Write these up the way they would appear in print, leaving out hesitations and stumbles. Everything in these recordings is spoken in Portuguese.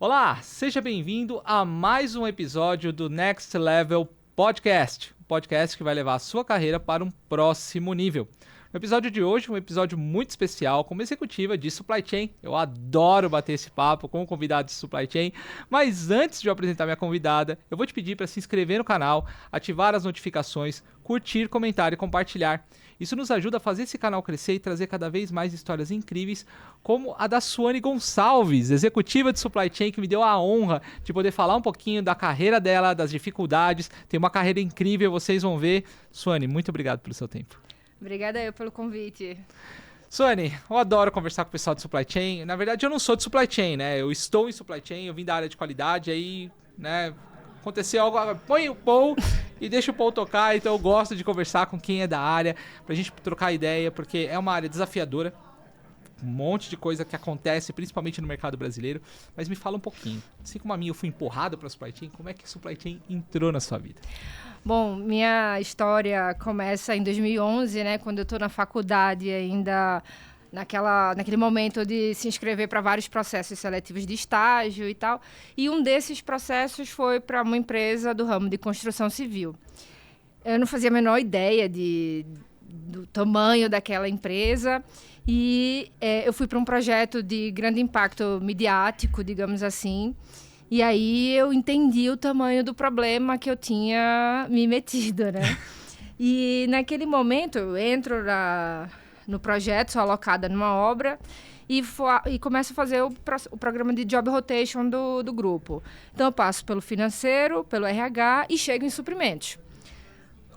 Olá, seja bem-vindo a mais um episódio do Next Level Podcast, um podcast que vai levar a sua carreira para um próximo nível. No episódio de hoje, um episódio muito especial como executiva de Supply Chain. Eu adoro bater esse papo com convidados de Supply Chain, mas antes de eu apresentar minha convidada, eu vou te pedir para se inscrever no canal, ativar as notificações, curtir, comentar e compartilhar. Isso nos ajuda a fazer esse canal crescer e trazer cada vez mais histórias incríveis, como a da Suane Gonçalves, executiva de Supply Chain, que me deu a honra de poder falar um pouquinho da carreira dela, das dificuldades. Tem uma carreira incrível, vocês vão ver. Suane, muito obrigado pelo seu tempo. Obrigada eu pelo convite. Suane, eu adoro conversar com o pessoal de Supply Chain. Na verdade, eu não sou de Supply Chain, né? Eu estou em Supply Chain, eu vim da área de qualidade, aí, né, aconteceu algo, põe o Paul e deixa o Paul tocar, então eu gosto de conversar com quem é da área, pra gente trocar ideia, porque é uma área desafiadora, um monte de coisa que acontece, principalmente no mercado brasileiro, mas me fala um pouquinho. Assim como a minha, eu fui empurrado pra Supply Chain, como é que a Supply Chain entrou na sua vida? Bom, minha história começa em 2011, né, quando eu estou na faculdade ainda, naquele momento de se inscrever para vários processos seletivos de estágio e tal. E um desses processos foi para uma empresa do ramo de construção civil. Eu não fazia a menor ideia do tamanho daquela empresa e eu fui para um projeto de grande impacto midiático, digamos assim. E aí eu entendi o tamanho do problema que eu tinha me metido, né? E naquele momento eu entro no projeto, sou alocada numa obra e começo a fazer o programa de job rotation do grupo. Então eu passo pelo financeiro, pelo RH e chego em suprimentos.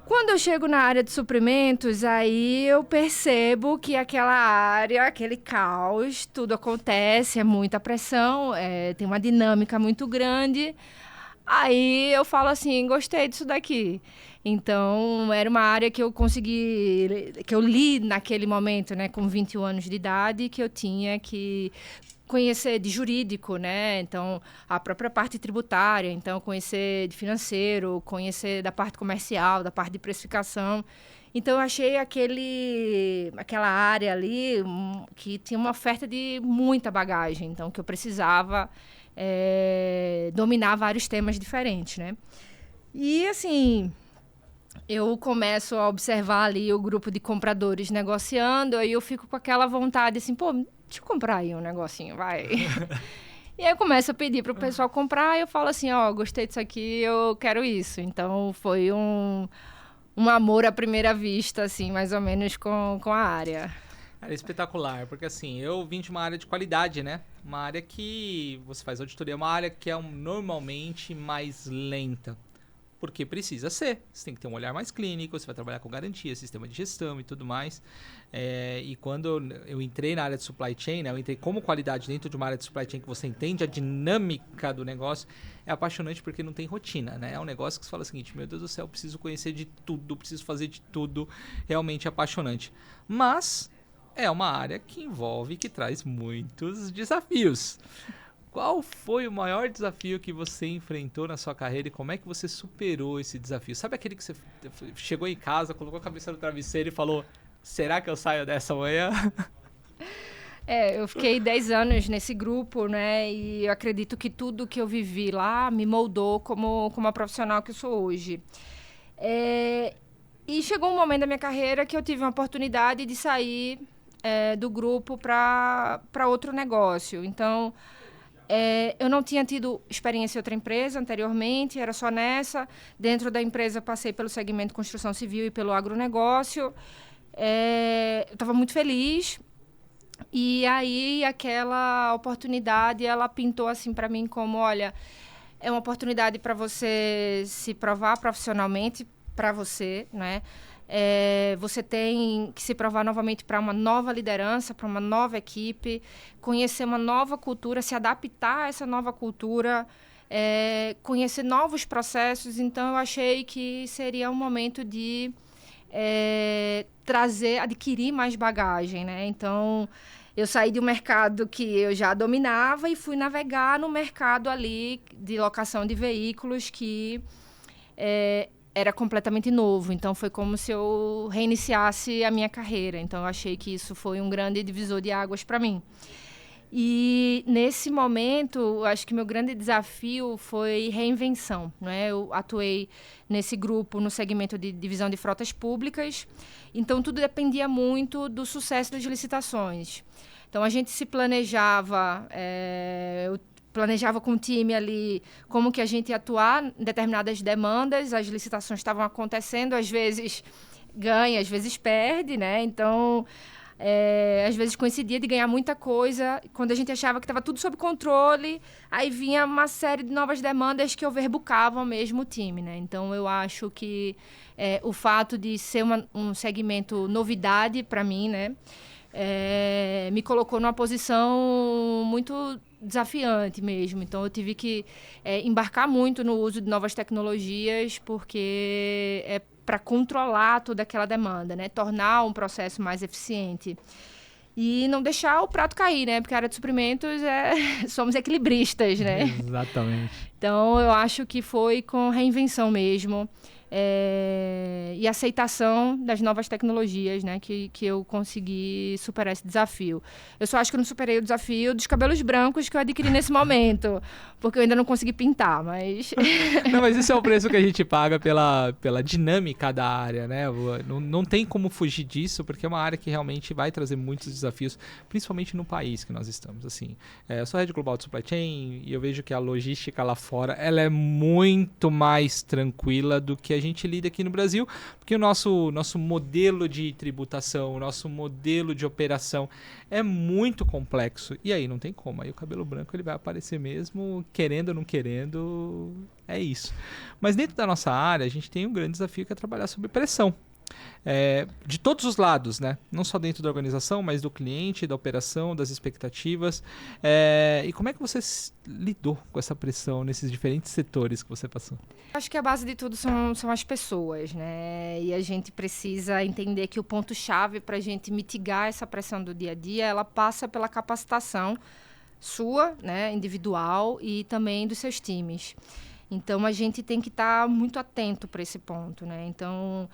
Quando eu chego na área de suprimentos, aí eu percebo que aquela área, aquele caos, tudo acontece, é muita pressão, tem uma dinâmica muito grande. Aí eu falo assim, gostei disso daqui. Então, era uma área que eu li naquele momento, né, com 21 anos de idade, que eu tinha que conhecer de jurídico, né? Então, a própria parte tributária, então conhecer de financeiro, conhecer da parte comercial, da parte de precificação. Então, eu achei aquela área ali que tinha uma oferta de muita bagagem, então que eu precisava dominar vários temas diferentes, né? E, assim, eu começo a observar ali o grupo de compradores negociando, aí eu fico com aquela vontade assim, pô, deixa eu comprar aí um negocinho, vai. E aí eu começo a pedir para o pessoal comprar e eu falo assim, ó, gostei disso aqui, eu quero isso. Então, foi um amor à primeira vista, assim, mais ou menos com a área. É espetacular, porque assim, eu vim de uma área de qualidade, né? Uma área que você faz auditoria, uma área que é normalmente mais lenta. Porque precisa ser. Você tem que ter um olhar mais clínico, você vai trabalhar com garantia, sistema de gestão e tudo mais. E quando eu entrei na área de supply chain, né, eu entrei como qualidade dentro de uma área de supply chain que você entende a dinâmica do negócio, é apaixonante porque não tem rotina, né? É um negócio que você fala o seguinte, meu Deus do céu, eu preciso conhecer de tudo, preciso fazer de tudo. Realmente é apaixonante. Mas é uma área que envolve, que traz muitos desafios. Qual foi o maior desafio que você enfrentou na sua carreira e como é que você superou esse desafio? Sabe aquele que você chegou em casa, colocou a cabeça no travesseiro e falou, será que eu saio dessa amanhã? Eu fiquei 10 anos nesse grupo, né? E eu acredito que tudo que eu vivi lá me moldou como a profissional que eu sou hoje. E chegou um momento da minha carreira que eu tive uma oportunidade de sair do grupo para outro negócio. Então, eu não tinha tido experiência em outra empresa anteriormente, era só nessa. Dentro da empresa, passei pelo segmento de construção civil e pelo agronegócio. Eu estava muito feliz. E aí, aquela oportunidade, ela pintou assim para mim como, olha, é uma oportunidade para você se provar profissionalmente para você, né? Você tem que se provar novamente para uma nova liderança, para uma nova equipe, conhecer uma nova cultura, se adaptar a essa nova cultura, conhecer novos processos. Então, eu achei que seria um momento de adquirir mais bagagem, né? Então, eu saí de um mercado que eu já dominava e fui navegar no mercado ali de locação de veículos que era completamente novo. Então, foi como se eu reiniciasse a minha carreira. Então, eu achei que isso foi um grande divisor de águas para mim. E nesse momento, eu acho que meu grande desafio foi reinvenção, né? Eu atuei nesse grupo no segmento de divisão de frotas públicas, então tudo dependia muito do sucesso das licitações. Então a gente se planejava, eu planejava com o time ali como que a gente ia atuar em determinadas demandas, as licitações estavam acontecendo, às vezes ganha, às vezes perde, né? Então às vezes coincidia de ganhar muita coisa, quando a gente achava que estava tudo sob controle, aí vinha uma série de novas demandas que overbucavam mesmo o time, né? Então, eu acho que o fato de ser um segmento novidade para mim, né? Me colocou numa posição muito desafiante mesmo. Então, eu tive que embarcar muito no uso de novas tecnologias, porque para controlar toda aquela demanda, né? Tornar um processo mais eficiente. E não deixar o prato cair, né? Porque a área de suprimentos somos equilibristas, né? Exatamente. Então, eu acho que foi com reinvenção mesmo. E aceitação das novas tecnologias, né, que eu consegui superar esse desafio. Eu só acho que eu não superei o desafio dos cabelos brancos que eu adquiri nesse momento, porque eu ainda não consegui pintar, mas... Não, mas esse é o preço que a gente paga pela dinâmica da área, né? Não tem como fugir disso, porque é uma área que realmente vai trazer muitos desafios, principalmente no país que nós estamos. Assim, eu sou Head Global de Supply Chain e eu vejo que a logística lá fora ela é muito mais tranquila do que a gente lida aqui no Brasil, porque o nosso modelo de tributação, o nosso modelo de operação é muito complexo. E aí não tem como. Aí o cabelo branco ele vai aparecer mesmo, querendo ou não querendo, é isso. Mas dentro da nossa área, a gente tem um grande desafio que é trabalhar sob pressão. De todos os lados, né? Não só dentro da organização, mas do cliente, da operação, das expectativas. E como é que você lidou com essa pressão nesses diferentes setores que você passou? Acho que a base de tudo são as pessoas, né? E a gente precisa entender que o ponto-chave para a gente mitigar essa pressão do dia a dia, ela passa pela capacitação sua, né, individual, e também dos seus times. Então, a gente tem que estar muito atento para esse ponto, né? Então,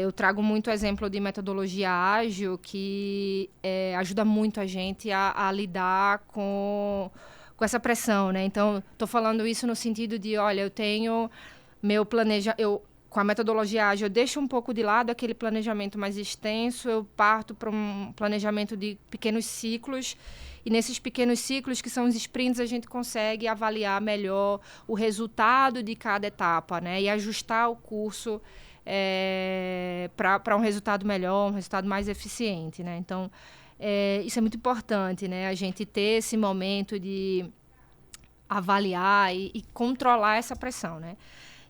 eu trago muito exemplo de metodologia ágil, que ajuda muito a gente a lidar com essa pressão, né? Então, estou falando isso no sentido de, olha, eu tenho meu com a metodologia ágil, eu deixo um pouco de lado aquele planejamento mais extenso, eu parto para um planejamento de pequenos ciclos, e nesses pequenos ciclos, que são os sprints, a gente consegue avaliar melhor o resultado de cada etapa, né? E ajustar o curso para um resultado melhor, um resultado mais eficiente, né? Então, isso é muito importante, né? A gente ter esse momento de avaliar e controlar essa pressão, né?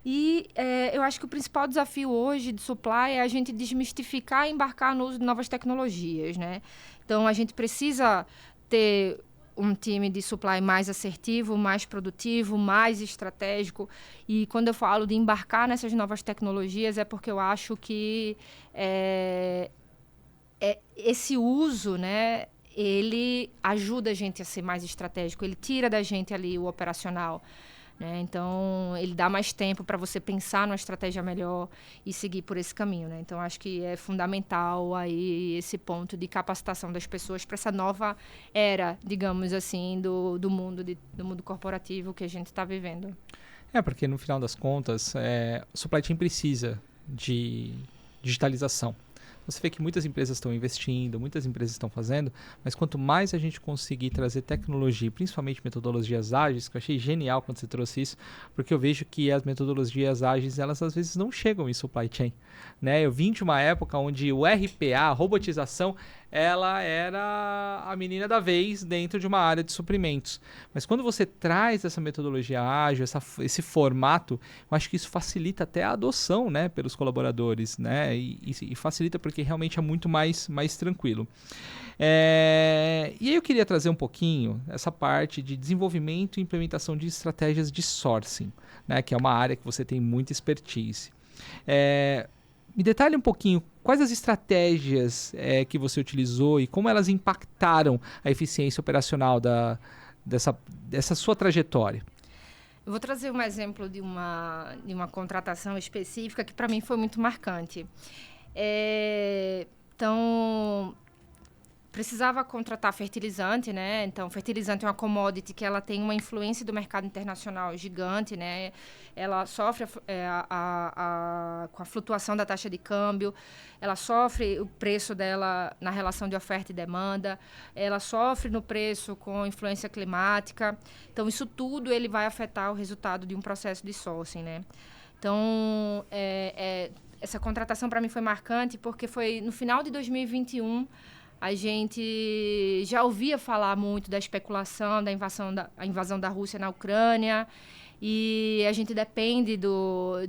E eu acho que o principal desafio hoje de supply é a gente desmistificar e embarcar no uso de novas tecnologias, né? Então, a gente precisa ter um time de supply mais assertivo, mais produtivo, mais estratégico. E quando eu falo de embarcar nessas novas tecnologias, é porque eu acho que esse uso, né, ele ajuda a gente a ser mais estratégico, ele tira da gente ali o operacional, né? Então, ele dá mais tempo para você pensar numa estratégia melhor e seguir por esse caminho, né? Então, acho que é fundamental aí esse ponto de capacitação das pessoas para essa nova era, digamos assim, do mundo corporativo que a gente está vivendo. Porque no final das contas, o supply chain precisa de digitalização. Você vê que muitas empresas estão investindo, muitas empresas estão fazendo, mas quanto mais a gente conseguir trazer tecnologia, principalmente metodologias ágeis, que eu achei genial quando você trouxe isso, porque eu vejo que as metodologias ágeis, elas às vezes não chegam em supply chain, né? Eu vim de uma época onde o RPA, a robotização, ela era a menina da vez dentro de uma área de suprimentos. Mas quando você traz essa metodologia ágil, esse formato, eu acho que isso facilita até a adoção, né, pelos colaboradores, né, e facilita porque realmente é muito mais tranquilo. E aí eu queria trazer um pouquinho essa parte de desenvolvimento e implementação de estratégias de sourcing, né, que é uma área que você tem muita expertise. Me detalhe um pouquinho quais as estratégias que você utilizou e como elas impactaram a eficiência operacional dessa sua trajetória. Eu vou trazer um exemplo de uma contratação específica que para mim foi muito marcante. Então, precisava contratar fertilizante, né? Então, fertilizante é uma commodity que ela tem uma influência do mercado internacional gigante, né? Ela sofre com a flutuação da taxa de câmbio, ela sofre o preço dela na relação de oferta e demanda, ela sofre no preço com influência climática. Então, isso tudo ele vai afetar o resultado de um processo de sourcing, né? Então, essa contratação para mim foi marcante porque foi no final de 2021. A gente já ouvia falar muito da especulação, da invasão da Rússia na Ucrânia, e a gente depende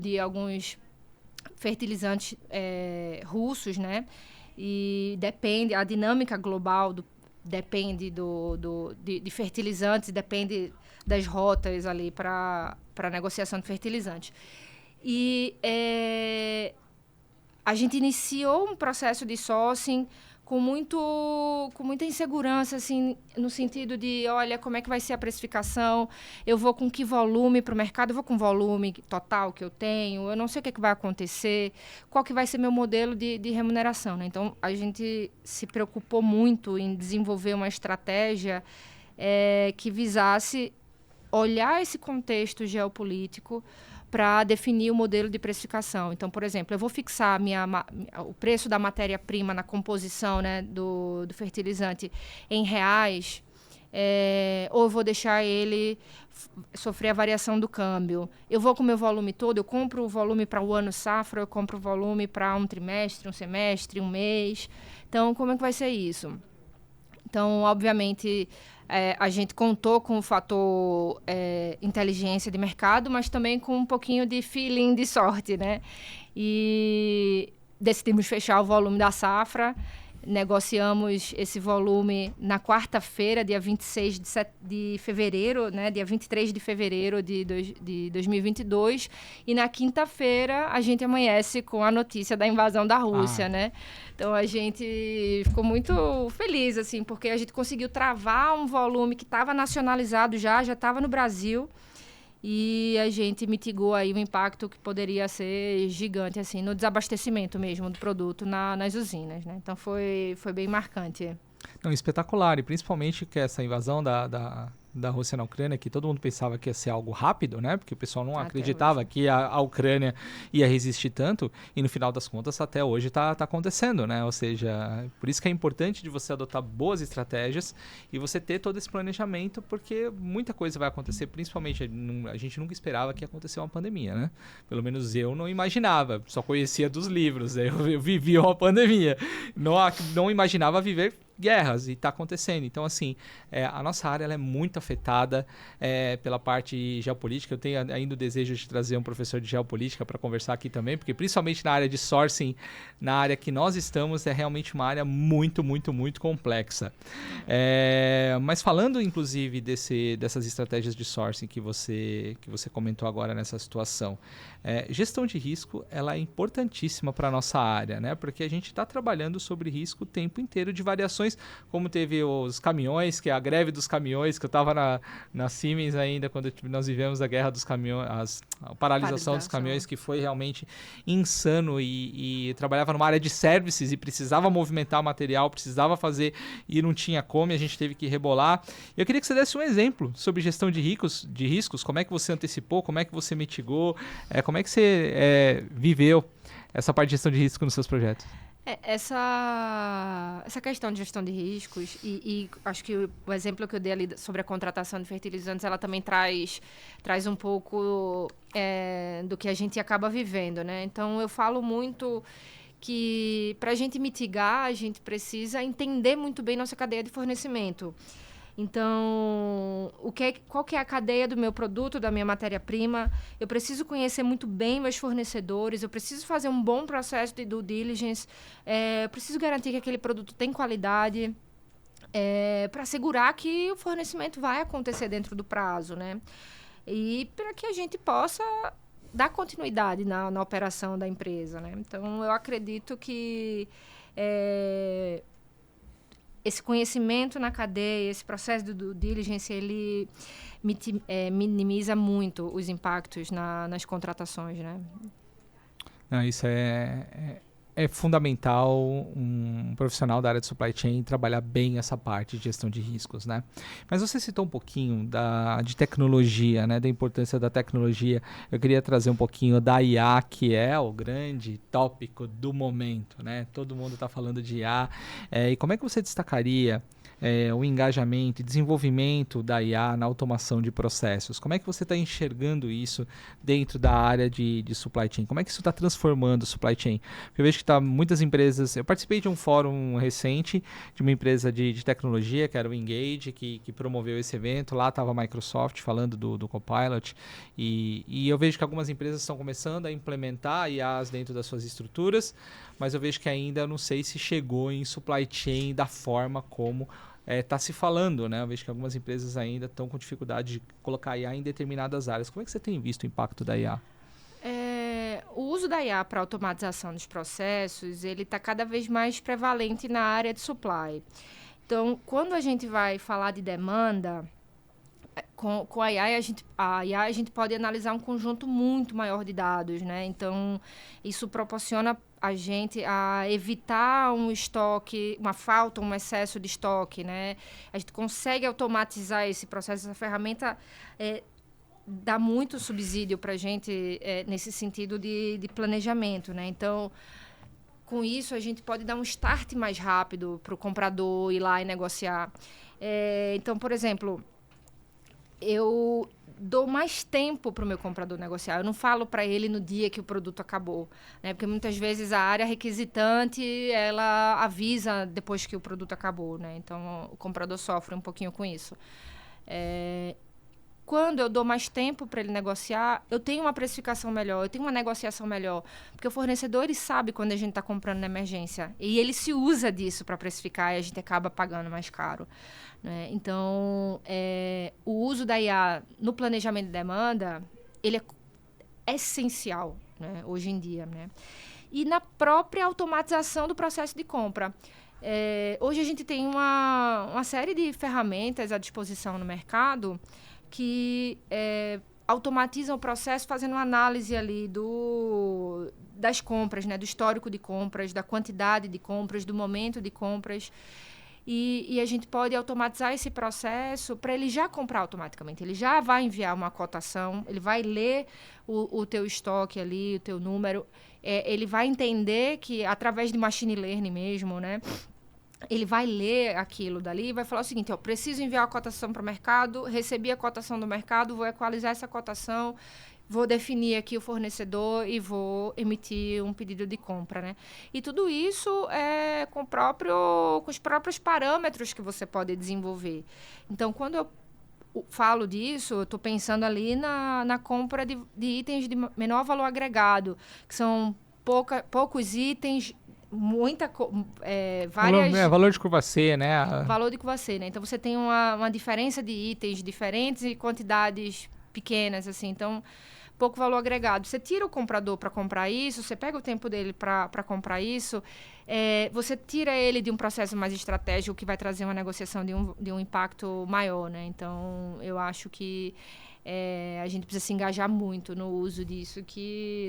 de alguns fertilizantes russos, né? E depende, a dinâmica global depende de fertilizantes, depende das rotas ali para negociação de fertilizantes. E a gente iniciou um processo de sourcing com muita insegurança, assim, no sentido de, olha, como é que vai ser a precificação, eu vou com que volume para o mercado, eu vou com o volume total que eu tenho, eu não sei o que vai acontecer, qual que vai ser meu modelo de remuneração, né? Então, a gente se preocupou muito em desenvolver uma estratégia que visasse olhar esse contexto geopolítico para definir o modelo de precificação. Então, por exemplo, eu vou fixar o preço da matéria-prima na composição, né, do fertilizante em reais, ou eu vou deixar ele sofrer a variação do câmbio. Eu vou com o meu volume todo, eu compro o volume para o ano safra, eu compro o volume para um trimestre, um semestre, um mês. Então, como é que vai ser isso? Então, obviamente, a gente contou com o fator inteligência de mercado, mas também com um pouquinho de feeling de sorte, né? E decidimos fechar o volume da safra, negociamos esse volume na quarta-feira, dia 26 de fevereiro, né? Dia 23 de fevereiro de 2022, e na quinta-feira a gente amanhece com a notícia da invasão da Rússia, né? Então, a gente ficou muito feliz, assim, porque a gente conseguiu travar um volume que estava nacionalizado já estava no Brasil, e a gente mitigou aí o impacto que poderia ser gigante, assim, no desabastecimento mesmo do produto nas usinas, né? Então, foi bem marcante. Não, espetacular, e principalmente que essa invasão da Rússia na Ucrânia, que todo mundo pensava que ia ser algo rápido, né? Porque o pessoal não acreditava que a Ucrânia ia resistir tanto, e no final das contas até hoje está acontecendo, né? Ou seja, por isso que é importante de você adotar boas estratégias e você ter todo esse planejamento, porque muita coisa vai acontecer, principalmente a gente nunca esperava que ia acontecer uma pandemia, né? Pelo menos eu não imaginava, só conhecia dos livros, eu vivia uma pandemia, não imaginava viver guerras, e está acontecendo. Então, assim, a nossa área ela é muito afetada pela parte geopolítica. Eu tenho ainda o desejo de trazer um professor de geopolítica para conversar aqui também, porque principalmente na área de sourcing, na área que nós estamos, é realmente uma área muito, muito, muito complexa. Mas falando, inclusive, dessas estratégias de sourcing que você comentou agora nessa situação, gestão de risco ela é importantíssima para a nossa área, né? Porque a gente está trabalhando sobre risco o tempo inteiro de variações, como teve os caminhões, que é a greve dos caminhões, que eu estava na Siemens ainda, quando nós vivemos a guerra dos caminhões, a paralisação dos caminhões, que foi realmente insano, e trabalhava numa área de services e precisava movimentar material, precisava fazer e não tinha como, e a gente teve que rebolar. Eu queria que você desse um exemplo sobre gestão de riscos, como é que você antecipou, como é que você mitigou, como é que você viveu essa parte de gestão de risco nos seus projetos? Essa questão de gestão de riscos, e acho que o exemplo que eu dei ali sobre a contratação de fertilizantes, ela também traz um pouco do que a gente acaba vivendo, né? Então, eu falo muito que para a gente mitigar, a gente precisa entender muito bem nossa cadeia de fornecimento. Então, qual que é a cadeia do meu produto, da minha matéria-prima? Eu preciso conhecer muito bem meus fornecedores, eu preciso fazer um bom processo de due diligence, eu preciso garantir que aquele produto tem qualidade, para assegurar que o fornecimento vai acontecer dentro do prazo, né? E para que a gente possa dar continuidade na operação da empresa, né? Então, eu acredito que esse conhecimento na cadeia, esse processo de due diligence, ele minimiza muito os impactos nas contratações, né? Não, isso é é fundamental um profissional da área de supply chain trabalhar bem essa parte de gestão de riscos, né? Mas você citou um pouquinho de tecnologia, né? Da importância da tecnologia. Eu queria trazer um pouquinho da IA, que é o grande tópico do momento, né? Todo mundo está falando de IA. E como é que você destacaria o engajamento e desenvolvimento da IA na automação de processos? Como é que você está enxergando isso dentro da área de supply chain? Como é que isso está transformando o supply chain? Porque eu vejo que muitas empresas... Eu participei de um fórum recente de uma empresa de tecnologia, que era o Engage, que promoveu esse evento. Lá estava a Microsoft falando do Copilot. E eu vejo que algumas empresas estão começando a implementar IAs dentro das suas estruturas, mas eu vejo que ainda não sei se chegou em supply chain da forma como está se falando, né? Eu vejo que algumas empresas ainda estão com dificuldade de colocar IA em determinadas áreas. Como é que você tem visto o impacto da IA? O uso da IA para automatização dos processos, ele está cada vez mais prevalente na área de supply. Então, quando a gente vai falar de demanda, com a IA, a gente pode analisar um conjunto muito maior de dados, né? Então, isso proporciona a gente a evitar um estoque, uma falta, um excesso de estoque, né? A gente consegue automatizar esse processo. Essa ferramenta dá muito subsídio para a gente nesse sentido de planejamento, né? Então, com isso, a gente pode dar um start mais rápido para o comprador ir lá e negociar. Então, por exemplo, eu dou mais tempo para o meu comprador negociar. Eu não falo para ele no dia que o produto acabou, né? Porque muitas vezes a área requisitante, ela avisa depois que o produto acabou, né? Então, o comprador sofre um pouquinho com isso. Quando eu dou mais tempo para ele negociar, eu tenho uma precificação melhor, eu tenho uma negociação melhor. Porque o fornecedor, ele sabe quando a gente está comprando na emergência. E ele se usa disso para precificar e a gente acaba pagando mais caro, né? Então, o uso da IA no planejamento de demanda, ele é essencial, né, hoje em dia, né? E na própria automatização do processo de compra. Hoje a gente tem uma série de ferramentas à disposição no mercado que automatizam o processo fazendo uma análise ali das compras, né? Do histórico de compras, da quantidade de compras, do momento de compras. E a gente pode automatizar esse processo para ele já comprar automaticamente. Ele já vai enviar uma cotação, ele vai ler o teu estoque ali, o teu número. Ele vai entender que, através de machine learning mesmo, né? Ele vai ler aquilo dali e vai falar o seguinte: eu preciso enviar a cotação para o mercado, recebi a cotação do mercado, vou equalizar essa cotação, vou definir aqui o fornecedor e vou emitir um pedido de compra, né? E tudo isso com os próprios parâmetros que você pode desenvolver. Então, quando eu falo disso, eu estou pensando ali na compra de itens de menor valor agregado, que são poucos itens, várias... Valor de curva C, né? Valor de curva C, né? Então, você tem uma diferença de itens diferentes e quantidades pequenas, assim. Então, pouco valor agregado. Você tira o comprador para comprar isso, você pega o tempo dele para comprar isso, você tira ele de um processo mais estratégico que vai trazer uma negociação de um impacto maior, né? Então, eu acho que a gente precisa se engajar muito no uso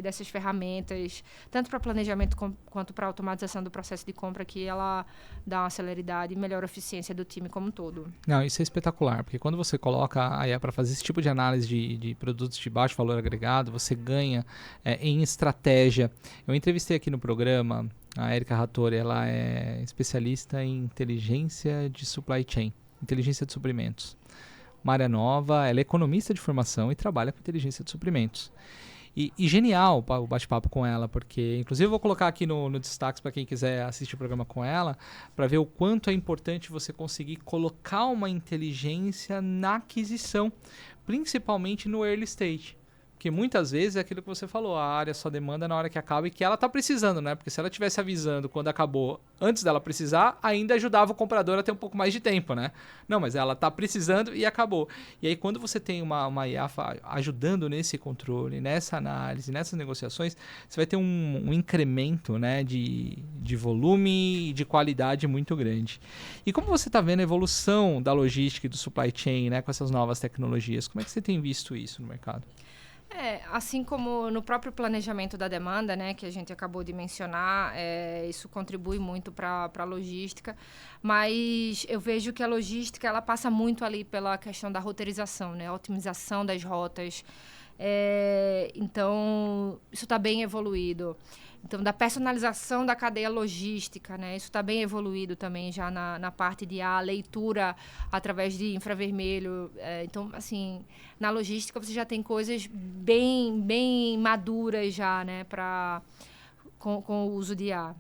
dessas ferramentas, tanto para planejamento quanto para automatização do processo de compra, que ela dá uma celeridade e melhora a eficiência do time como um todo. Não, isso é espetacular, porque quando você coloca a IA para fazer esse tipo de análise de produtos de baixo valor agregado, você ganha em estratégia. Eu entrevistei aqui no programa a Erika Rattori, ela é especialista em inteligência de supply chain, inteligência de suprimentos. Uma área nova, ela é economista de formação e trabalha com inteligência de suprimentos. E genial o bate-papo com ela, porque inclusive eu vou colocar aqui no destaque para quem quiser assistir o programa com ela, para ver o quanto é importante você conseguir colocar uma inteligência na aquisição, principalmente no early stage. Porque muitas vezes é aquilo que você falou, a área só demanda na hora que acaba e que ela está precisando, né? Porque se ela estivesse avisando quando acabou, antes dela precisar, ainda ajudava o comprador a ter um pouco mais de tempo, né? Não, mas ela está precisando e acabou. E aí quando você tem uma IA ajudando nesse controle, nessa análise, nessas negociações, você vai ter um incremento, né, de volume e de qualidade muito grande. E como você está vendo a evolução da logística e do supply chain, né, com essas novas tecnologias? Como é que você tem visto isso no mercado? Assim como no próprio planejamento da demanda, né, que a gente acabou de mencionar, isso contribui muito para a logística, mas eu vejo que a logística ela passa muito ali pela questão da roteirização, né, a otimização das rotas. Então, isso está bem evoluído. Então, da personalização da cadeia logística, né? Isso está bem evoluído também já na parte de leitura através de infravermelho. Então, assim, na logística você já tem coisas bem maduras já, né? Com o uso de IA.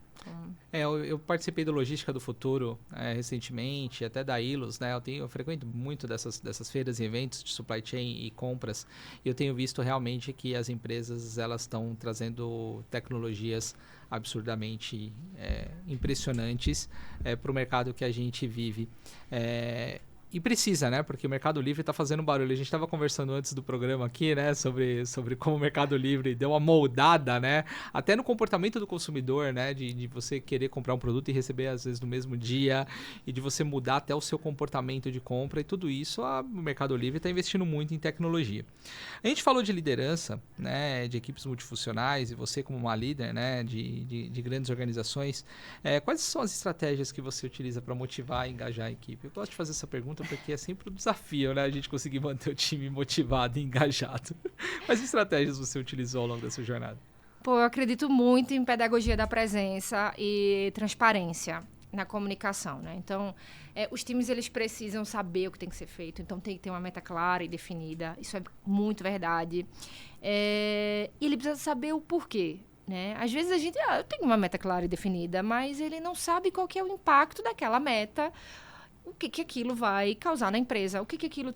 Eu participei do Logística do Futuro recentemente, até da Ilus, né? Eu frequento muito dessas feiras e eventos de supply chain e compras, e eu tenho visto realmente que as empresas elas estão trazendo tecnologias absurdamente impressionantes para o mercado que a gente vive. E precisa, né? Porque o Mercado Livre está fazendo barulho. A gente estava conversando antes do programa aqui, né? Sobre como o Mercado Livre deu uma moldada, né? Até no comportamento do consumidor, né? De você querer comprar um produto e receber, às vezes, no mesmo dia. E de você mudar até o seu comportamento de compra. E tudo isso, o Mercado Livre está investindo muito em tecnologia. A gente falou de liderança, né? De equipes multifuncionais. E você como uma líder, né? De grandes organizações. Quais são as estratégias que você utiliza para motivar e engajar a equipe? Eu gosto de fazer essa pergunta porque é sempre um desafio, né? A gente conseguir manter o time motivado e engajado. Quais estratégias você utilizou ao longo da sua jornada? Eu acredito muito em pedagogia da presença e transparência na comunicação, né? Então, os times, eles precisam saber o que tem que ser feito. Então, tem que ter uma meta clara e definida. Isso é muito verdade. E ele precisa saber o porquê, né? Às vezes a gente, eu tenho uma meta clara e definida, mas ele não sabe qual que é o impacto daquela meta, o que aquilo vai causar na empresa, o que aquilo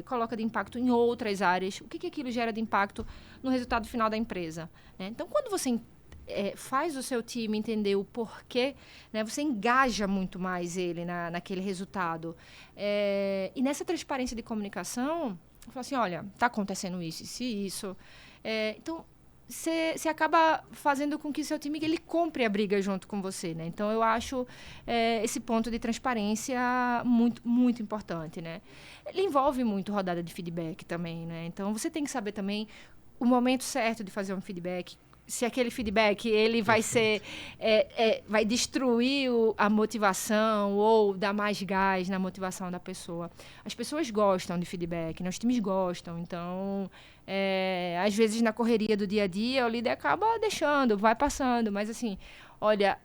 coloca de impacto em outras áreas, o que aquilo gera de impacto no resultado final da empresa, né? Então, quando você faz o seu time entender o porquê, né, você engaja muito mais ele naquele resultado. E nessa transparência de comunicação, eu falo assim, olha, está acontecendo isso. Então, você acaba fazendo com que o seu time ele compre a briga junto com você, né? Então, eu acho esse ponto de transparência muito, muito importante, né? Ele envolve muito rodada de feedback também, né? Então, você tem que saber também o momento certo de fazer um feedback, se aquele feedback ele vai ser vai destruir a motivação ou dar mais gás na motivação da pessoa. As pessoas gostam de feedback, né? Os times gostam. Então, às vezes na correria do dia a dia o líder acaba deixando, vai passando, mas assim, olha,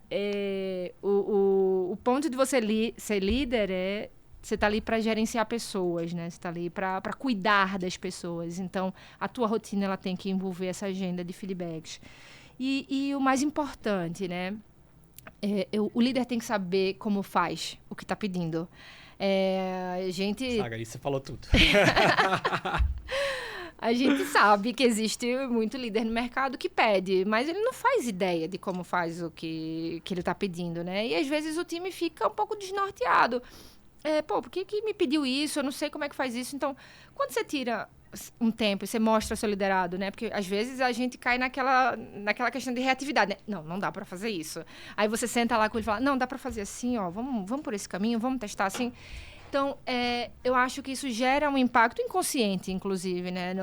o ponto de você ser líder você está ali para gerenciar pessoas, né? Você está ali para cuidar das pessoas. Então, a tua rotina ela tem que envolver essa agenda de feedbacks. E o mais importante, né? O líder tem que saber como faz o que está pedindo. Saga, aí você falou tudo. A gente sabe que existe muito líder no mercado que pede, mas ele não faz ideia de como faz o que ele está pedindo, né? E às vezes o time fica um pouco desnorteado. Por que me pediu isso? Eu não sei como é que faz isso. Então, quando você tira um tempo e você mostra seu liderado, né? Porque, às vezes, a gente cai naquela questão de reatividade, né? Não dá para fazer isso. Aí você senta lá com ele e fala, não, dá para fazer assim, ó, vamos por esse caminho, vamos testar assim. Então, eu acho que isso gera um impacto inconsciente, inclusive, né?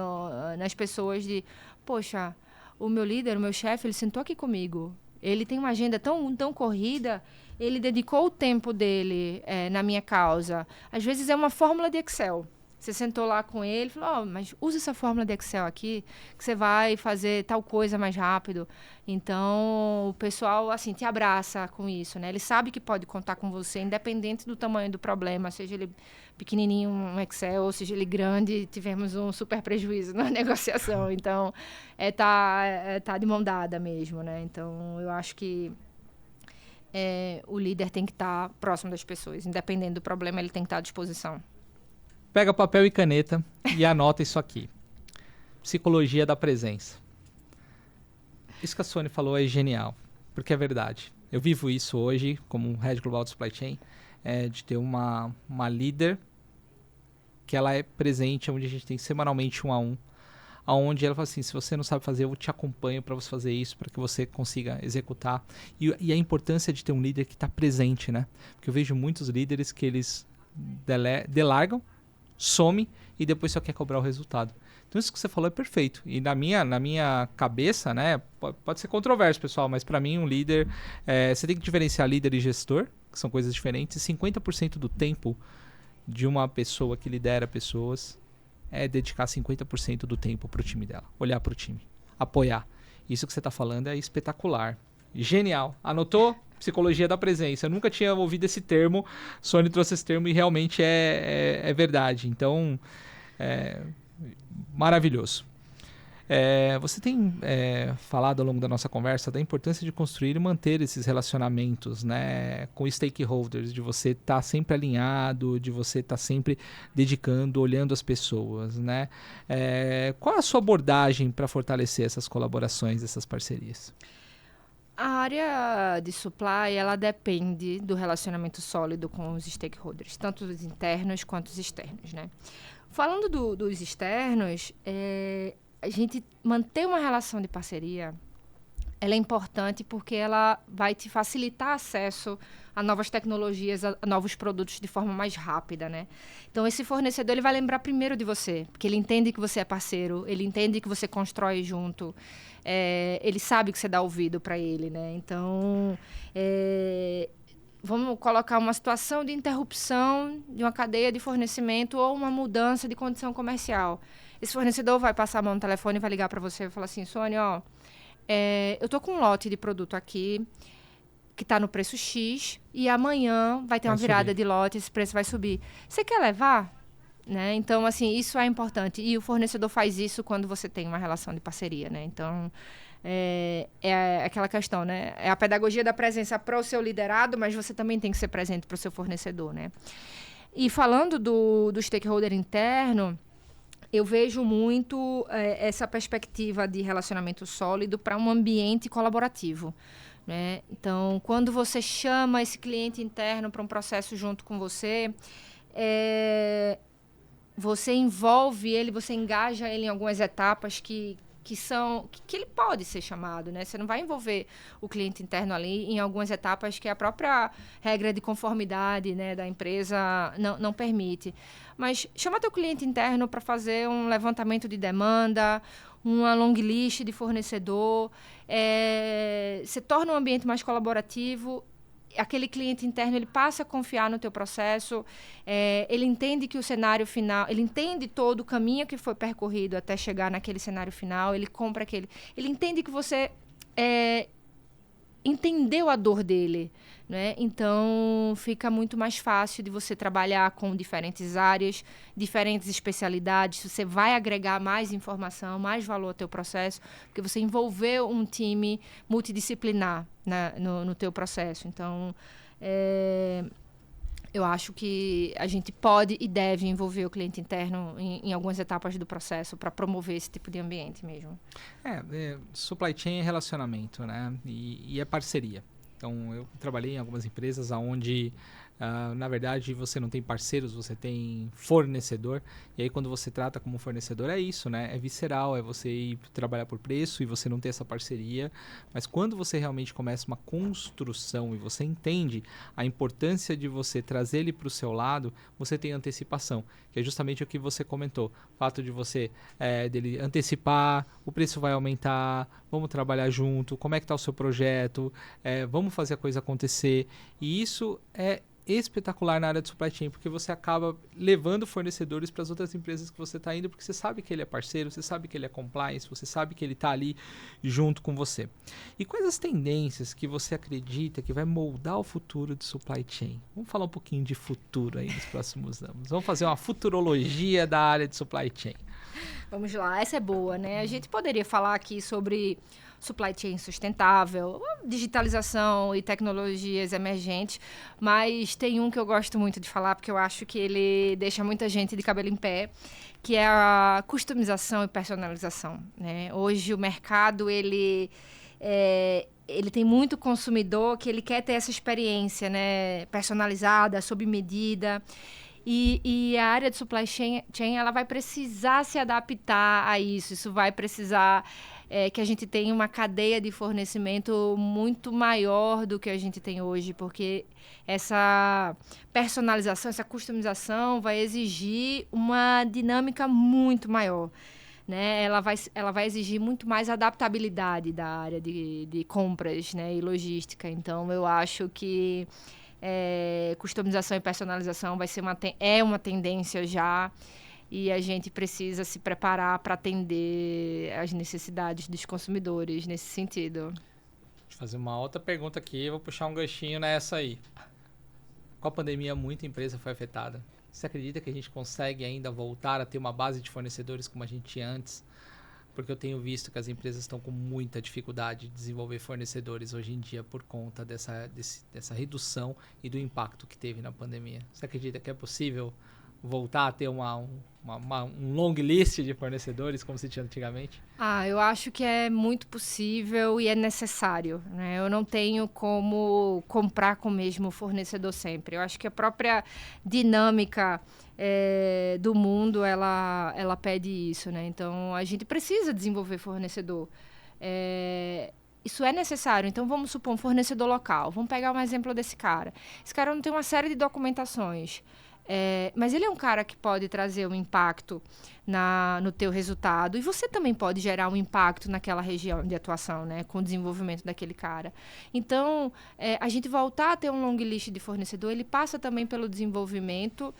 Nas pessoas de, poxa, o meu líder, o meu chefe, ele sentou aqui comigo. Ele tem uma agenda tão corrida, ele dedicou o tempo dele na minha causa. Às vezes é uma fórmula de Excel. Você sentou lá com ele e falou, mas usa essa fórmula de Excel aqui, que você vai fazer tal coisa mais rápido. Então, o pessoal, assim, te abraça com isso, né? Ele sabe que pode contar com você, independente do tamanho do problema, seja ele pequenininho, um Excel, ou seja ele grande, tivemos um super prejuízo na negociação. Então, tá de mão dada mesmo, né? Então, eu acho que o líder tem que estar próximo das pessoas. Independente do problema, ele tem que estar à disposição. Pega papel e caneta e anota isso aqui. Psicologia da presença. Isso que a Sônia falou é genial, porque é verdade. Eu vivo isso hoje como Head Global de Supply Chain, de ter uma líder que ela é presente, onde a gente tem semanalmente 1-a-1, onde ela fala assim, se você não sabe fazer, eu te acompanho para você fazer isso, para que você consiga executar. E a importância de ter um líder que está presente, né? Porque eu vejo muitos líderes que eles delargam, some e depois só quer cobrar o resultado. Então isso que você falou é perfeito. E na minha cabeça, né, pode ser controverso, pessoal, mas para mim um líder, você tem que diferenciar líder e gestor, que são coisas diferentes. 50% do tempo de uma pessoa que lidera pessoas é dedicar 50% do tempo para o time dela. Olhar para o time. Apoiar. Isso que você está falando é espetacular. Genial. Anotou? Psicologia da presença. Eu nunca tinha ouvido esse termo. Sônia trouxe esse termo e realmente é verdade. Então, maravilhoso. Você tem falado ao longo da nossa conversa da importância de construir e manter esses relacionamentos, né, com stakeholders, de você estar sempre alinhado, de você estar sempre dedicando, olhando as pessoas, né? Qual a sua abordagem para fortalecer essas colaborações, essas parcerias? A área de supply, ela depende do relacionamento sólido com os stakeholders, tanto os internos quanto os externos, né? Falando dos externos, a gente manter uma relação de parceria, ela é importante porque ela vai te facilitar acesso a novas tecnologias, a novos produtos de forma mais rápida, né? Então, esse fornecedor, ele vai lembrar primeiro de você, porque ele entende que você é parceiro, ele entende que você constrói junto, ele sabe que você dá ouvido para ele, né? Então, vamos colocar uma situação de interrupção de uma cadeia de fornecimento ou uma mudança de condição comercial. Esse fornecedor vai passar a mão no telefone e vai ligar para você e falar assim, Sônia, eu tô com um lote de produto aqui que está no preço X e amanhã vai ter uma virada de lote, esse preço vai subir. Você quer levar? Né? Então, assim, isso é importante. E o fornecedor faz isso quando você tem uma relação de parceria, né? Então, é aquela questão, né? É a pedagogia da presença para o seu liderado, mas você também tem que ser presente para o seu fornecedor, né? E falando do stakeholder interno, eu vejo muito essa perspectiva de relacionamento sólido para um ambiente colaborativo, né? Então, quando você chama esse cliente interno para um processo junto com você, você envolve ele, você engaja ele em algumas etapas que ele pode ser chamado, né? Você não vai envolver o cliente interno ali em algumas etapas que a própria regra de conformidade, né, da empresa não permite. Mas chama teu cliente interno para fazer um levantamento de demanda, uma long list de fornecedor, você torna o ambiente mais colaborativo. Aquele cliente interno, ele passa a confiar no teu processo, ele entende que o cenário final, ele entende todo o caminho que foi percorrido até chegar naquele cenário final, ele compra aquele... Ele entende que você entendeu a dor dele, né? Então, fica muito mais fácil de você trabalhar com diferentes áreas, diferentes especialidades, você vai agregar mais informação, mais valor ao teu processo, porque você envolveu um time multidisciplinar no teu processo. Então, eu acho que a gente pode e deve envolver o cliente interno em algumas etapas do processo para promover esse tipo de ambiente mesmo. Supply chain é relacionamento, né? E é parceria. Então, eu trabalhei em algumas empresas onde, na verdade, você não tem parceiros, você tem fornecedor. E aí, quando você trata como fornecedor, é isso, né? É visceral, é você ir trabalhar por preço e você não ter essa parceria. Mas quando você realmente começa uma construção e você entende a importância de você trazer ele para o seu lado, você tem antecipação, que é justamente o que você comentou. O fato de você, dele antecipar, o preço vai aumentar, vamos trabalhar junto, como é que está o seu projeto, vamos fazer a coisa acontecer. E isso é espetacular na área de supply chain, porque você acaba levando fornecedores para as outras empresas que você está indo, porque você sabe que ele é parceiro, você sabe que ele é compliance, você sabe que ele está ali junto com você. E quais as tendências que você acredita que vai moldar o futuro de supply chain? Vamos falar um pouquinho de futuro aí nos próximos anos. Vamos fazer uma futurologia da área de supply chain. Vamos lá, essa é boa, né? A gente poderia falar aqui sobre supply chain sustentável, digitalização e tecnologias emergentes, mas tem um que eu gosto muito de falar, porque eu acho que ele deixa muita gente de cabelo em pé, que é a customização e personalização, né? Hoje o mercado, ele tem muito consumidor que ele quer ter essa experiência, né, personalizada, sob medida. E a área de supply chain, ela vai precisar se adaptar a isso. Isso vai precisar que a gente tenha uma cadeia de fornecimento muito maior do que a gente tem hoje, porque essa personalização, essa customização vai exigir uma dinâmica muito maior. né, ela vai exigir muito mais adaptabilidade da área de compras, né, e logística. Então, eu acho que customização e personalização é uma tendência já, e a gente precisa se preparar para atender as necessidades dos consumidores nesse sentido. Deixa eu fazer uma outra pergunta aqui, vou puxar um ganchinho nessa aí. Com a pandemia, muita empresa foi afetada. Você acredita que a gente consegue ainda voltar a ter uma base de fornecedores como a gente tinha antes? Porque eu tenho visto que as empresas estão com muita dificuldade de desenvolver fornecedores hoje em dia por conta dessa redução e do impacto que teve na pandemia. Você acredita que é possível voltar a ter um long list de fornecedores como se tinha antigamente? Eu acho que é muito possível e é necessário, né? Eu não tenho como comprar com o mesmo fornecedor sempre. Eu acho que a própria dinâmica do mundo, ela pede isso, né? Então, a gente precisa desenvolver fornecedor. Isso é necessário. Então, vamos supor um fornecedor local. Vamos pegar um exemplo desse cara. Esse cara não tem uma série de documentações. Mas ele é um cara que pode trazer um impacto no teu resultado, e você também pode gerar um impacto naquela região de atuação, né, com o desenvolvimento daquele cara. Então, a gente voltar a ter um long list de fornecedor, ele passa também pelo desenvolvimento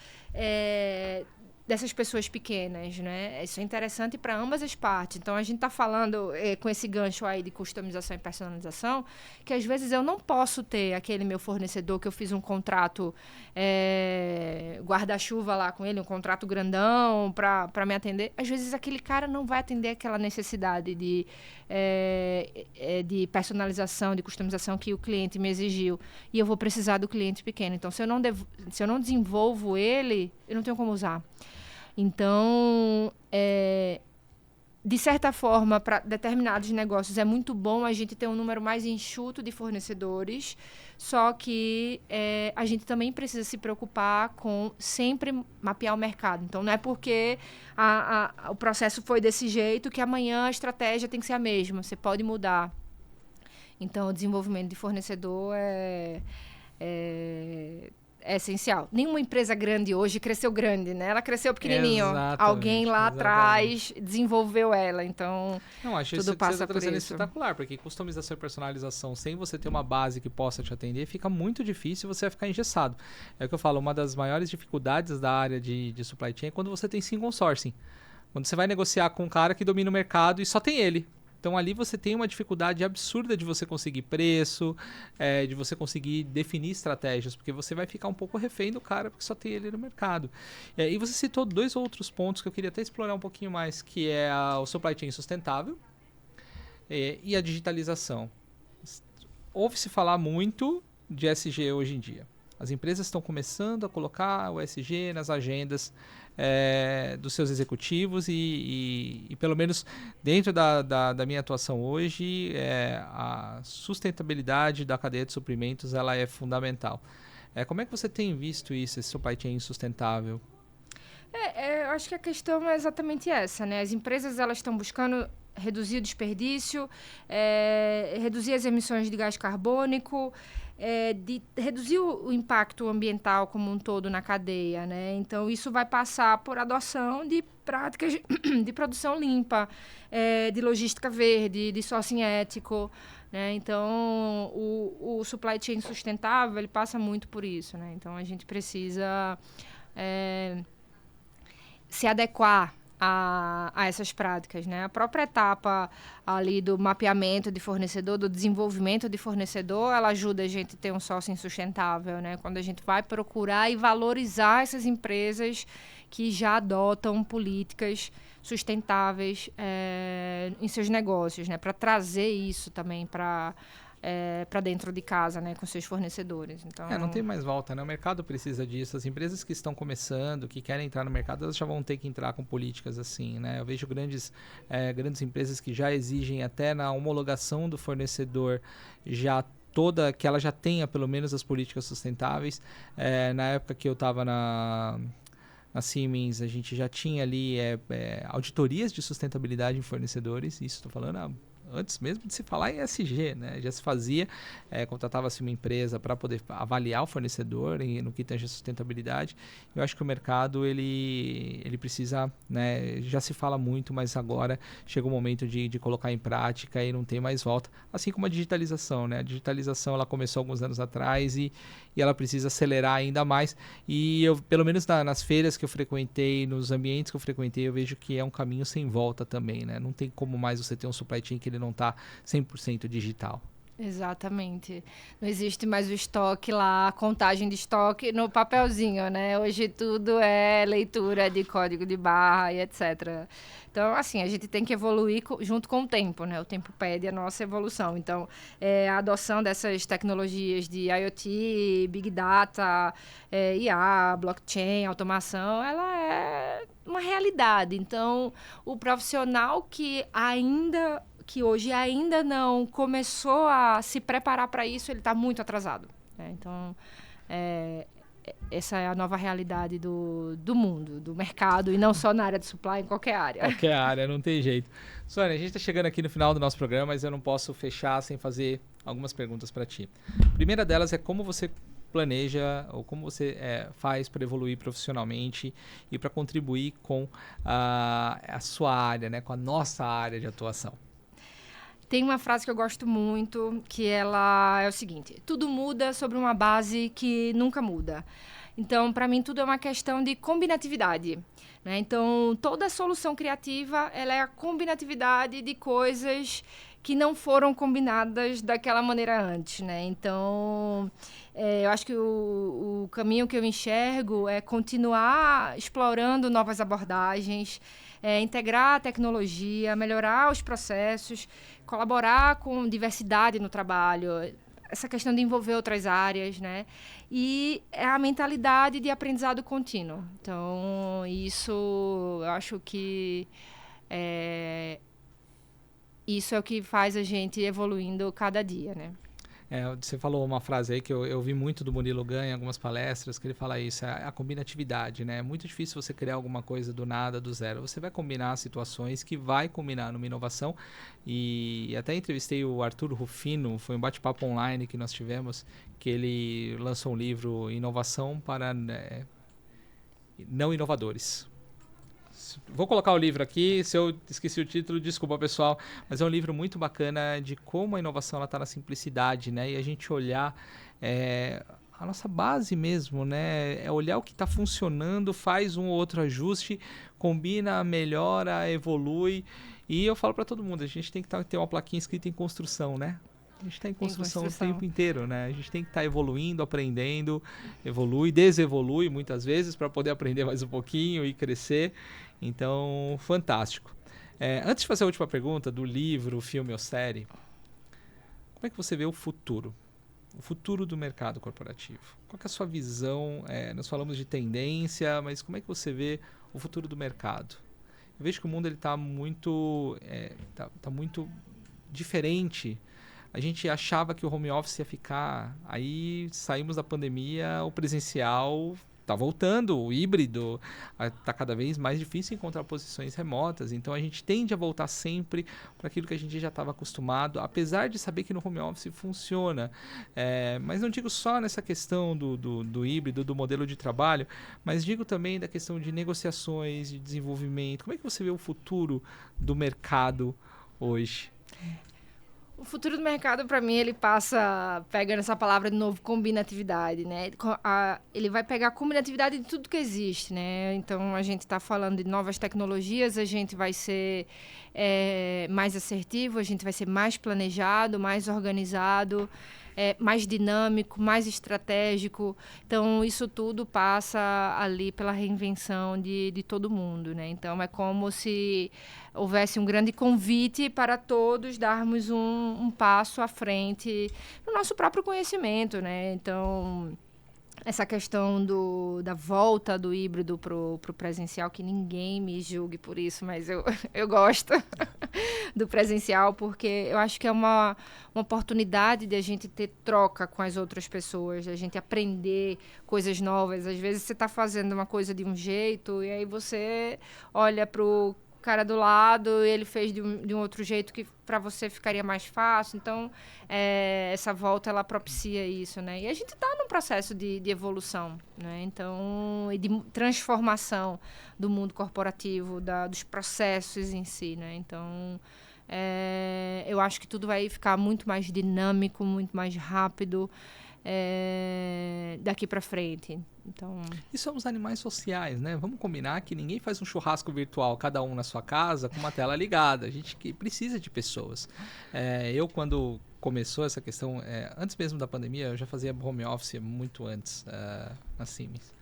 dessas pessoas pequenas, né? Isso é interessante para ambas as partes. Então, a gente está falando com esse gancho aí de customização e personalização, que às vezes eu não posso ter aquele meu fornecedor que eu fiz um contrato guarda-chuva lá com ele, um contrato grandão para me atender. Às vezes aquele cara não vai atender aquela necessidade de personalização, de customização que o cliente me exigiu. E eu vou precisar do cliente pequeno. Então, se eu não desenvolvo ele, eu não tenho como usar. Então, de certa forma, para determinados negócios é muito bom a gente ter um número mais enxuto de fornecedores, só que a gente também precisa se preocupar com sempre mapear o mercado. Então, não é porque o processo foi desse jeito que amanhã a estratégia tem que ser a mesma, você pode mudar. Então, o desenvolvimento de fornecedor é essencial. Nenhuma empresa grande hoje cresceu grande, né? Ela cresceu pequenininho. Alguém lá atrás desenvolveu ela. Então, acho tudo passa por isso. Espetacular, porque customização e personalização, sem você ter uma base que possa te atender, fica muito difícil, você vai ficar engessado. É o que eu falo, uma das maiores dificuldades da área de supply chain é quando você tem single sourcing. Quando você vai negociar com um cara que domina o mercado e só tem ele. Então, ali você tem uma dificuldade absurda de você conseguir preço, de você conseguir definir estratégias, porque você vai ficar um pouco refém do cara, porque só tem ele no mercado. E você citou 2 outros pontos que eu queria até explorar um pouquinho mais, que é o supply chain sustentável e a digitalização. Ouve-se falar muito de ESG hoje em dia. As empresas estão começando a colocar o ESG nas agendas dos seus executivos e pelo menos dentro da minha atuação hoje, a sustentabilidade da cadeia de suprimentos ela é fundamental. Como é que você tem visto isso, esse supply chain sustentável? Eu acho que a questão é exatamente essa, né? As empresas elas estão buscando reduzir o desperdício, reduzir as emissões de gás carbônico, de reduzir o impacto ambiental como um todo na cadeia, né? Então, isso vai passar por adoção de práticas de produção limpa, de logística verde, de sourcing ético, né? Então, o supply chain sustentável, ele passa muito por isso, né? Então, a gente precisa se adequar a essas práticas, né? A própria etapa ali do mapeamento de fornecedor, do desenvolvimento de fornecedor, ela ajuda a gente a ter um sourcing sustentável, né? Quando a gente vai procurar e valorizar essas empresas que já adotam políticas sustentáveis em seus negócios, né? Para trazer isso também para dentro de casa, né, com seus fornecedores. Então, não tem mais volta, né? O mercado precisa disso. As empresas que estão começando, que querem entrar no mercado, elas já vão ter que entrar com políticas assim, né? Eu vejo grandes empresas que já exigem até na homologação do fornecedor que ela já tenha pelo menos as políticas sustentáveis. Na época que eu estava na Siemens, a gente já tinha ali auditorias de sustentabilidade em fornecedores, isso estou falando há antes mesmo de se falar em ESG, né? Já se fazia, contratava-se uma empresa para poder avaliar o fornecedor no que tange a sustentabilidade. Eu acho que o mercado, ele precisa, né? Já se fala muito, mas agora chega o momento de colocar em prática e não tem mais volta. Assim como a digitalização, né? A digitalização, ela começou alguns anos atrás e ela precisa acelerar ainda mais. E eu, pelo menos nas feiras que eu frequentei, nos ambientes que eu frequentei, eu vejo que é um caminho sem volta também, né? Não tem como mais você ter um supply chain que ele não está 100% digital. Exatamente. Não existe mais o estoque lá, a contagem de estoque no papelzinho, né? Hoje tudo é leitura de código de barra e etc. Então, assim, a gente tem que evoluir junto com o tempo, né? O tempo pede a nossa evolução. Então, a adoção dessas tecnologias de IoT, Big Data, IA, blockchain, automação, ela é uma realidade. Então, o profissional que hoje ainda não começou a se preparar para isso, ele está muito atrasado, né? Então, essa é a nova realidade do mundo, do mercado, e não só na área de supply, em qualquer área. Qualquer área, não tem jeito. Sônia, a gente está chegando aqui no final do nosso programa, mas eu não posso fechar sem fazer algumas perguntas para ti. A primeira delas é como você planeja ou como você faz para evoluir profissionalmente e para contribuir com a sua área, né, com a nossa área de atuação. Tem uma frase que eu gosto muito, que ela é o seguinte: tudo muda sobre uma base que nunca muda. Então, para mim, tudo é uma questão de combinatividade, né? Então, toda solução criativa, ela é a combinatividade de coisas que não foram combinadas daquela maneira antes, né? Então, eu acho que o caminho que eu enxergo é continuar explorando novas abordagens, integrar a tecnologia, melhorar os processos, colaborar com diversidade no trabalho, essa questão de envolver outras áreas, né? E é a mentalidade de aprendizado contínuo. Então, isso eu acho que isso é o que faz a gente evoluindo cada dia, né? Você falou uma frase aí que eu vi muito do Murilo Gun em algumas palestras, que ele fala isso, a combinatividade, né? É muito difícil você criar alguma coisa do nada, do zero. Você vai combinar situações que vai combinar numa inovação. E até entrevistei o Arthur Rufino, foi um bate-papo online que nós tivemos, que ele lançou um livro, Inovação para Não Inovadores. Vou colocar o livro aqui, se eu esqueci o título, desculpa pessoal, mas é um livro muito bacana de como a inovação está na simplicidade, né? E a gente olhar a nossa base mesmo, né? É olhar o que está funcionando, faz um ou outro ajuste, combina, melhora, evolui. E eu falo para todo mundo, a gente tem que ter uma plaquinha escrita em construção, né? A gente está em construção o tempo inteiro, né? A gente tem que estar evoluindo, aprendendo, evolui, desevolui muitas vezes para poder aprender mais um pouquinho e crescer. Então, fantástico. Antes de fazer a última pergunta do livro, filme ou série, como é que você vê o futuro? O futuro do mercado corporativo? Qual que é a sua visão? Nós falamos de tendência, mas como é que você vê o futuro do mercado? Eu vejo que o mundo está muito, tá muito diferente. A gente achava que o home office ia ficar, aí saímos da pandemia, o presencial está voltando, o híbrido está cada vez mais difícil encontrar posições remotas, então a gente tende a voltar sempre para aquilo que a gente já estava acostumado, apesar de saber que no home office funciona. Mas não digo só nessa questão do híbrido, do modelo de trabalho, mas digo também da questão de negociações, de desenvolvimento. Como é que você vê o futuro do mercado hoje? O futuro do mercado, para mim, ele passa, pegando essa palavra de novo, combinatividade, né? Ele vai pegar a combinatividade de tudo que existe, né? Então, a gente está falando de novas tecnologias, a gente vai ser mais assertivo, a gente vai ser mais planejado, mais organizado, mais dinâmico, mais estratégico. Então, isso tudo passa ali pela reinvenção de todo mundo, né? Então, é como se houvesse um grande convite para todos darmos um passo à frente no nosso próprio conhecimento, né? Então, essa questão da volta do híbrido pro presencial, que ninguém me julgue por isso, mas eu gosto do presencial, porque eu acho que é uma oportunidade de a gente ter troca com as outras pessoas, de a gente aprender coisas novas. Às vezes você está fazendo uma coisa de um jeito e aí você olha pro cara do lado, ele fez de um outro jeito que para você ficaria mais fácil. Então, essa volta, ela propicia isso, né? E a gente está num processo de evolução, né? Então, e de transformação do mundo corporativo, dos processos em si, né? Então, eu acho que tudo vai ficar muito mais dinâmico, muito mais rápido daqui para frente. Então... E somos animais sociais, né? Vamos combinar que ninguém faz um churrasco virtual, cada um na sua casa, com uma tela ligada. A gente que precisa de pessoas. Eu, quando começou essa questão, antes mesmo da pandemia, eu já fazia home office muito antes, na Siemens.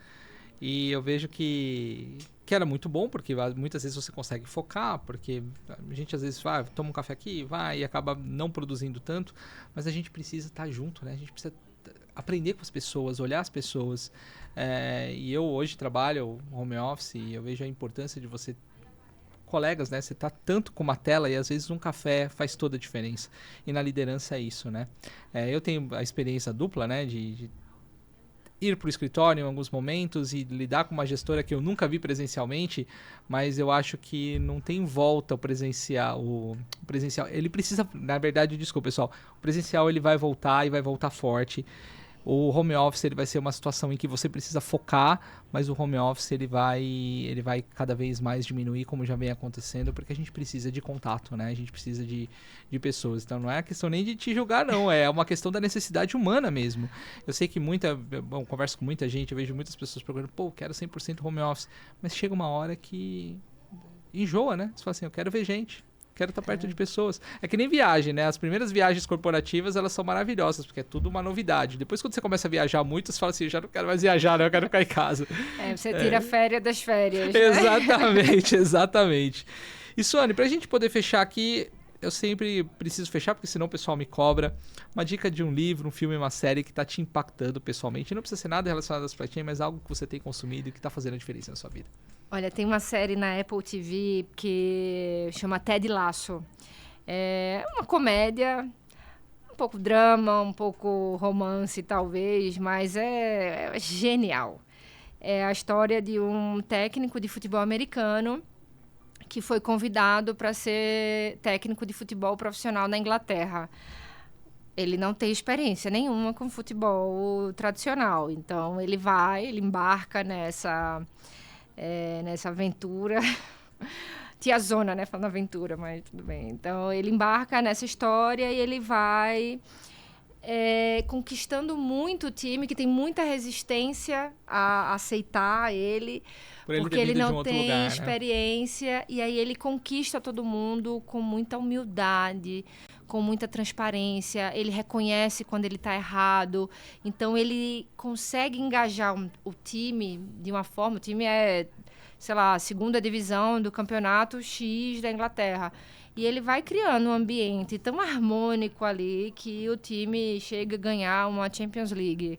E eu vejo que era muito bom, porque muitas vezes você consegue focar, porque a gente às vezes vai, toma um café aqui, vai e acaba não produzindo tanto, mas a gente precisa estar junto, né? A gente precisa aprender com as pessoas, olhar as pessoas. E eu hoje trabalho home office e eu vejo a importância de você, colegas, né? Você tá tanto com uma tela e às vezes um café faz toda a diferença. E na liderança é isso, né? Eu tenho a experiência dupla, né? De ir para o escritório em alguns momentos e lidar com uma gestora que eu nunca vi presencialmente, mas eu acho que não tem volta o presencial. O presencial, ele precisa, na verdade, desculpa pessoal, o presencial ele vai voltar e vai voltar forte. O home office ele vai ser uma situação em que você precisa focar, mas o home office ele vai cada vez mais diminuir, como já vem acontecendo, porque a gente precisa de contato, né? A gente precisa de pessoas. Então não é a questão nem de te julgar, não. É uma questão da necessidade humana mesmo. Eu sei que eu converso com muita gente, eu vejo muitas pessoas procurando, quero 100% home office. Mas chega uma hora que enjoa, né? Você fala assim, eu quero ver gente. Quero estar perto de pessoas. É que nem viagem, né? As primeiras viagens corporativas, elas são maravilhosas, porque é tudo uma novidade. Depois, quando você começa a viajar muito, você fala assim, já não quero mais viajar, né? Eu quero ficar em casa. Você tira a férias das férias. Né? Exatamente, exatamente. E, Suane, pra gente poder fechar aqui, eu sempre preciso fechar, porque senão o pessoal me cobra. Uma dica de um livro, um filme, uma série que tá te impactando pessoalmente. Não precisa ser nada relacionado à supply chain, mas algo que você tem consumido e que tá fazendo a diferença na sua vida. Olha, tem uma série na Apple TV que chama Ted Lasso. É uma comédia, um pouco drama, um pouco romance, talvez, mas é genial. É a história de um técnico de futebol americano que foi convidado para ser técnico de futebol profissional na Inglaterra. Ele não tem experiência nenhuma com futebol tradicional, então ele embarca nessa aventura. Tiazona, né? Falando aventura, mas tudo bem. Então, ele embarca nessa história e ele vai conquistando muito o time, que tem muita resistência a aceitar ele, porque ele não tem experiência. Né? E aí ele conquista todo mundo com muita humildade, com muita transparência. Ele reconhece quando ele está errado. Então, ele consegue engajar o time de uma forma... O time é, sei lá, a segunda divisão do campeonato X da Inglaterra. E ele vai criando um ambiente tão harmônico ali que o time chega a ganhar uma Champions League.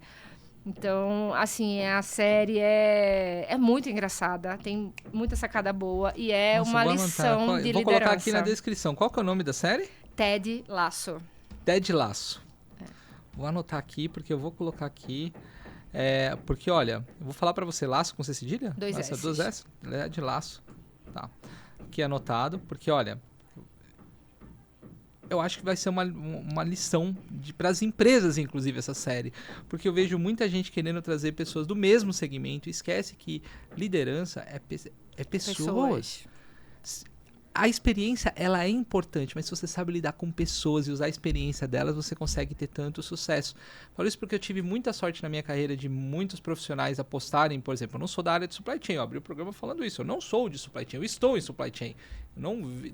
Então, assim, a série é muito engraçada, tem muita sacada boa e uma lição de liderança. Vou colocar aqui na descrição. Qual que é o nome da série? Ted Lasso. Ted Lasso. Vou anotar aqui, porque eu vou colocar aqui. Porque, olha, eu vou falar pra você, laço com C cedilha? 2 S. 2 S? Ted Lasso. Tá. Aqui anotado, porque, olha... Eu acho que vai ser uma lição para as empresas, inclusive, essa série. Porque eu vejo muita gente querendo trazer pessoas do mesmo segmento e esquece que liderança é pessoas. A experiência, ela é importante, mas se você sabe lidar com pessoas e usar a experiência delas, você consegue ter tanto sucesso. Falo isso porque eu tive muita sorte na minha carreira de muitos profissionais apostarem, por exemplo, eu não sou da área de supply chain, eu abri o programa falando isso, eu não sou de supply chain, eu estou em supply chain. Eu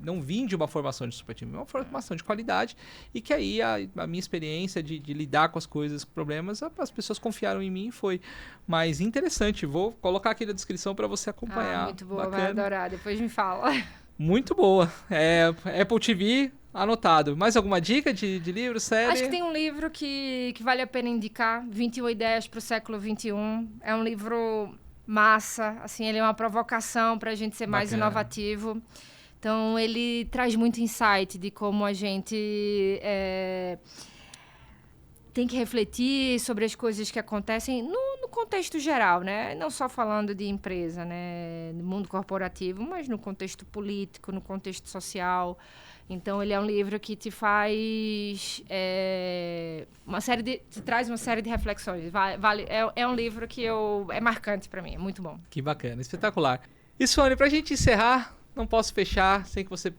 não vim de uma formação de supply chain, é uma formação de qualidade e que aí a minha experiência de lidar com as coisas, com problemas, as pessoas confiaram em mim e foi. Mas interessante, vou colocar aqui na descrição para você acompanhar. Muito boa, vai adorar, depois me fala. Muito boa. Apple TV, anotado. Mais alguma dica de livro, série? Acho que tem um livro que vale a pena indicar, 21 Ideias para o Século XXI. É um livro massa, assim, ele é uma provocação para a gente ser mais inovativo. Então, ele traz muito insight de como a gente tem que refletir sobre as coisas que acontecem no contexto geral, né? Não só falando de empresa, né? No mundo corporativo, mas no contexto político, no contexto social. Então, ele é um livro que te faz te traz uma série de reflexões. É um livro que é marcante para mim, é muito bom. Que bacana, espetacular. E Suane, pra gente encerrar, não posso fechar sem que você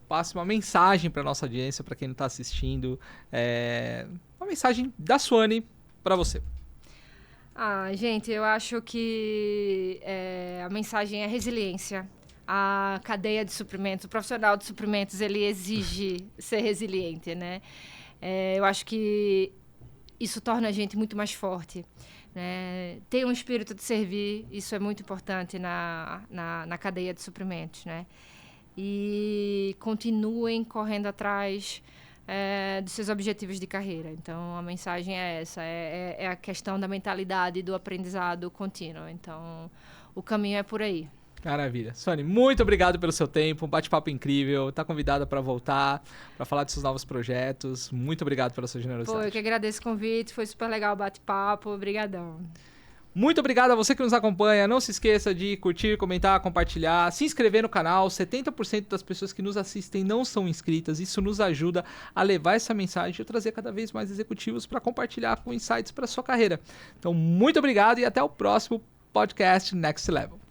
passe uma mensagem para nossa audiência, para quem não está assistindo, uma mensagem da Suane para você. Gente, eu acho que a mensagem é resiliência. A cadeia de suprimentos, o profissional de suprimentos, ele exige ser resiliente, né? Eu acho que isso torna a gente muito mais forte, né? Ter um espírito de servir, isso é muito importante na cadeia de suprimentos, né? E continuem correndo atrás dos seus objetivos de carreira. Então, a mensagem é essa, é a questão da mentalidade e do aprendizado contínuo. Então, o caminho é por aí. Maravilha. Suane, muito obrigado pelo seu tempo, um bate-papo incrível, está convidada para voltar, para falar dos seus novos projetos. Muito obrigado pela sua generosidade. Eu que agradeço o convite, foi super legal o bate-papo, obrigadão. Muito obrigado a você que nos acompanha. Não se esqueça de curtir, comentar, compartilhar, se inscrever no canal. 70% das pessoas que nos assistem não são inscritas. Isso nos ajuda a levar essa mensagem e trazer cada vez mais executivos para compartilhar com insights para sua carreira. Então, muito obrigado e até o próximo podcast Next Level.